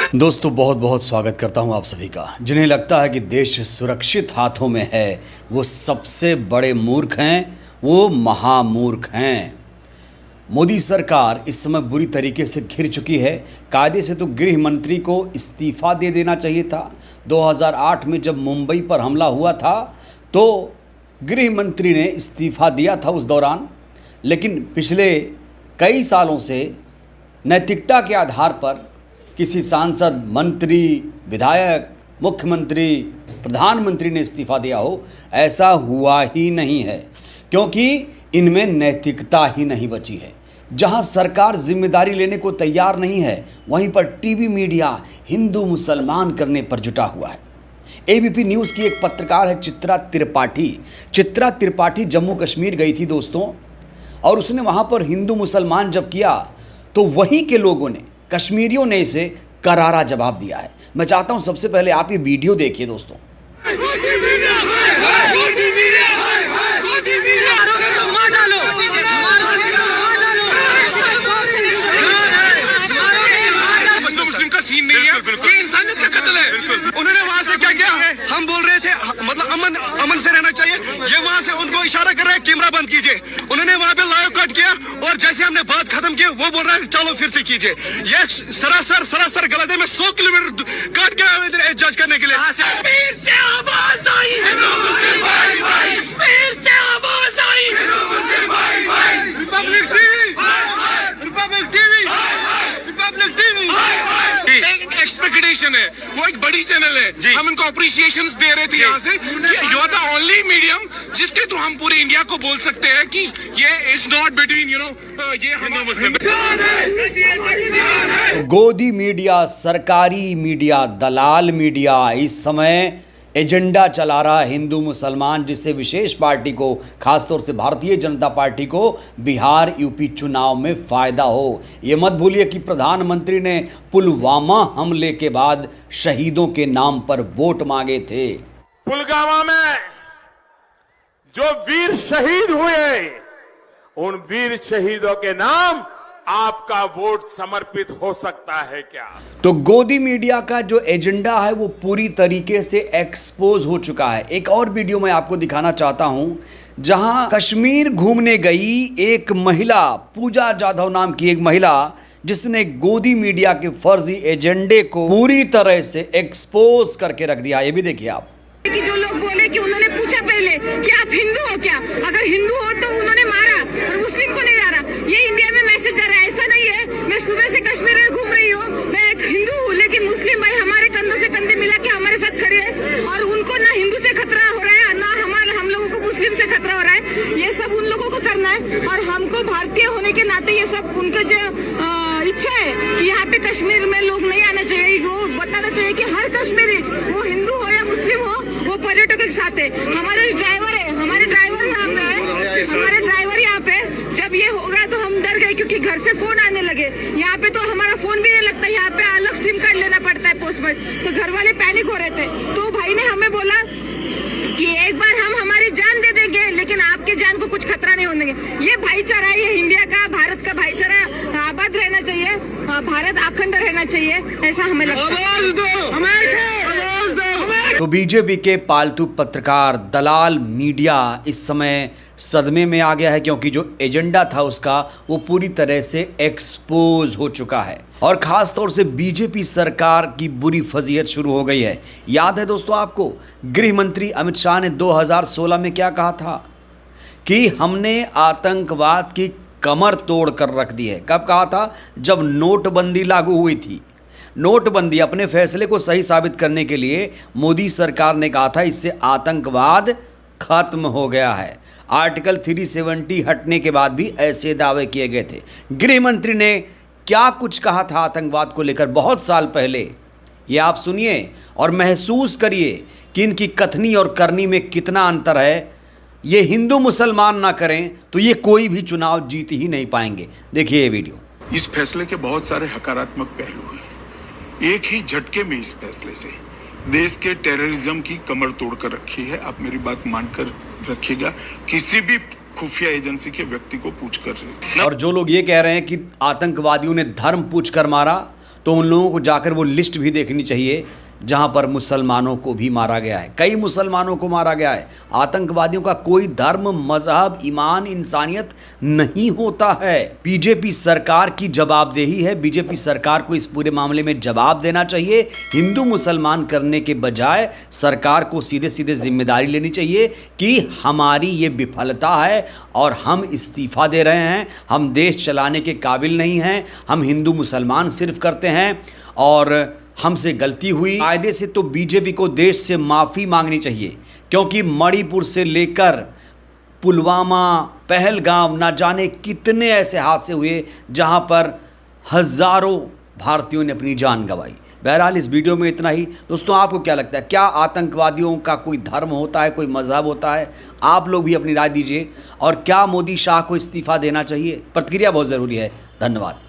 दोस्तों बहुत बहुत स्वागत करता हूं आप सभी का। जिन्हें लगता है कि देश सुरक्षित हाथों में है वो सबसे बड़े मूर्ख हैं, वो महामूर्ख हैं। मोदी सरकार इस समय बुरी तरीके से घिर चुकी है। कायदे से तो गृह मंत्री को इस्तीफा दे देना चाहिए था। 2008 में जब मुंबई पर हमला हुआ था तो गृह मंत्री ने इस्तीफा दिया था उस दौरान, लेकिन पिछले कई सालों से नैतिकता के आधार पर किसी सांसद, मंत्री, विधायक, मुख्यमंत्री, प्रधानमंत्री ने इस्तीफा दिया हो, ऐसा हुआ ही नहीं है, क्योंकि इनमें नैतिकता ही नहीं बची है। जहां सरकार जिम्मेदारी लेने को तैयार नहीं है, वहीं पर टीवी मीडिया हिंदू मुसलमान करने पर जुटा हुआ है। एबीपी न्यूज़ की एक पत्रकार है चित्रा त्रिपाठी। चित्रा त्रिपाठी जम्मू कश्मीर गई थी दोस्तों, और उसने वहां पर हिंदू मुसलमान जब किया तो वहीं के लोगों ने, कश्मीरियों ने इसे करारा जवाब दिया है। मैं चाहता हूं सबसे पहले आप ये वीडियो देखिए दोस्तों। मुस्लिम का सीन नहीं है, ये इंसानियत का कत्ल है। उन्होंने वहां से क्या किया, हम बोल रहे थे मतलब अमन से रहना चाहिए, ये वहां से उनको इशारा कर रहा है कैमरा बंद कीजिए। उन्होंने वहां पे लाइव कट किया और जैसे हमने बात खत्म की वो बोल रहा है चलो फिर से कीजिए। ये सरासर गलत है। मैं 100 किलोमीटर काट के आया इधर जज करने के लिए। कश्मीर से आवाज आई, कश्मीर से आवाज आई, Republic TV, Republic TV, Republic TV expectation है, वो एक बड़ी चैनल है। हम उनको अप्रिसिएशंस दे रहे थे यहाँ से। You are the only medium जिसके थ्रू हम पूरे इंडिया को बोल सकते हैं कि ये इज नॉट बिटवीन ये हिंदू मुस्लिम। गोदी मीडिया, सरकारी मीडिया, दलाल मीडिया इस समय एजेंडा चला रहा है हिंदू मुसलमान, जिससे विशेष पार्टी को, खासतौर से भारतीय जनता पार्टी को बिहार यूपी चुनाव में फ़ायदा हो। ये मत भूलिए कि प्रधानमंत्री ने पुलवामा हमले के बाद शहीदों के नाम पर वोट मांगे थे। पुलवामा में जो वीर शहीद हुए, उन वीर शहीदों के नाम आपका वोट समर्पित हो सकता है क्या? तो गोदी मीडिया का जो एजेंडा है वो पूरी तरीके से एक्सपोज हो चुका है। एक और वीडियो मैं आपको दिखाना चाहता हूं, जहां कश्मीर घूमने गई एक महिला, पूजा जाधव नाम की एक महिला, जिसने गोदी मीडिया के फर्जी एजेंडे को पूरी तरह से एक्सपोज करके रख दिया। ये भी देखिए आप। कि जो लोग बोले कि उन्होंने पूछा पहले कि आप हिंदू हो क्या, अगर हिंदू हो तो उन्होंने मारा और मुस्लिम को नहीं मारा। ये इंडिया में मैसेज जा रहा है, ऐसा नहीं है। मैं सुबह से कश्मीर में घूम रही हूँ, मैं एक हिंदू हूँ, लेकिन मुस्लिम भाई हमारे कंधों से कंधे मिला के हमारे साथ खड़े हैं, और उनको ना हिंदू से खतरा हो रहा है, ना हम लोगों को मुस्लिम से खतरा हो रहा है। ये सब उन लोगों को करना है, और हमको भारतीय होने के नाते ये सब उनका जो इच्छा है कि यहाँ पे कश्मीर में लोग नहीं आना चाहिए। वो बताना चाहिए कि हर कश्मीरी, वो हिंदू हो या मुस्लिम हो, वो पर्यटकों के साथ है। हमारे ड्राइवर है, हमारे ड्राइवर यहाँ पे है, हमारे ड्राइवर यहाँ पे। जब ये होगा तो हम डर गए, क्योंकि घर से फोन आने लगे। यहाँ पे तो हमारा फोन भी नहीं लगता, यहाँ पे अलग सिम कार्ड लेना पड़ता है पोस्टपेड। तो घर वाले पैनिक हो रहे थे। तो भाई ने हमें बोला कि एक बार हम हमारी जान दे देंगे, लेकिन आपके जान को कुछ खतरा नहीं होने देंगे। ये भाईचारा है, ये इंडिया का, भारत का भाईचारा आबाद रहना चाहिए, भारत अखंड रहना चाहिए, ऐसा हमें लगता है। आवाज दो, आवाज दो। तो बीजेपी के पालतू पत्रकार, दलाल मीडिया इस समय सदमे में आ गया है, क्योंकि जो एजेंडा था उसका वो पूरी तरह से एक्सपोज हो चुका है। और ख़ास तौर से बीजेपी सरकार की बुरी फजीहत शुरू हो गई है। याद है दोस्तों आपको, गृह मंत्री अमित शाह ने 2016 में क्या कहा था कि हमने आतंकवाद की कमर तोड़ कर रख दी है। कब कहा था? जब नोटबंदी लागू हुई थी। नोटबंदी, अपने फैसले को सही साबित करने के लिए मोदी सरकार ने कहा था इससे आतंकवाद खत्म हो गया है। आर्टिकल 370 हटने के बाद भी ऐसे दावे किए गए थे। गृह मंत्री ने क्या कुछ कहा था आतंकवाद को लेकर बहुत साल पहले, ये आप सुनिए और महसूस करिए कि इनकी कथनी और करनी में कितना अंतर है। ये हिंदू मुसलमान ना करें तो ये कोई भी चुनाव जीत ही नहीं पाएंगे। देखिए ये वीडियो। इस फैसले के बहुत सारे हकारात्मक पहलू हैं। एक ही झटके में इस फैसले से देश के टेररिज्म की कमर तोड़कर रखी है। आप मेरी बात मानकर रखिएगा, किसी भी खुफिया एजेंसी के व्यक्ति को पूछ कर। और जो लोग ये कह रहे हैं कि आतंकवादियों ने धर्म पूछ कर मारा, तो उन लोगों को जाकर वो लिस्ट भी देखनी चाहिए जहां पर मुसलमानों को भी मारा गया है, कई मुसलमानों को मारा गया है। आतंकवादियों का कोई धर्म, मजहब, ईमान, इंसानियत नहीं होता है। बीजेपी सरकार की जवाबदेही है, बीजेपी सरकार को इस पूरे मामले में जवाब देना चाहिए। हिंदू मुसलमान करने के बजाय सरकार को सीधे सीधे जिम्मेदारी लेनी चाहिए कि हमारी ये विफलता है और हम इस्तीफा दे रहे हैं, हम देश चलाने के काबिल नहीं हैं, हम हिंदू मुसलमान सिर्फ करते हैं और हमसे गलती हुई। कायदे से तो बीजेपी को देश से माफ़ी मांगनी चाहिए, क्योंकि मणिपुर से लेकर पुलवामा, पहलगाम, ना जाने कितने ऐसे हादसे हुए जहां पर हज़ारों भारतीयों ने अपनी जान गंवाई। बहरहाल इस वीडियो में इतना ही। दोस्तों, आपको क्या लगता है, क्या आतंकवादियों का कोई धर्म होता है, कोई मजहब होता है? आप लोग भी अपनी राय दीजिए। और क्या मोदी शाह को इस्तीफा देना चाहिए? प्रतिक्रिया बहुत ज़रूरी है। धन्यवाद।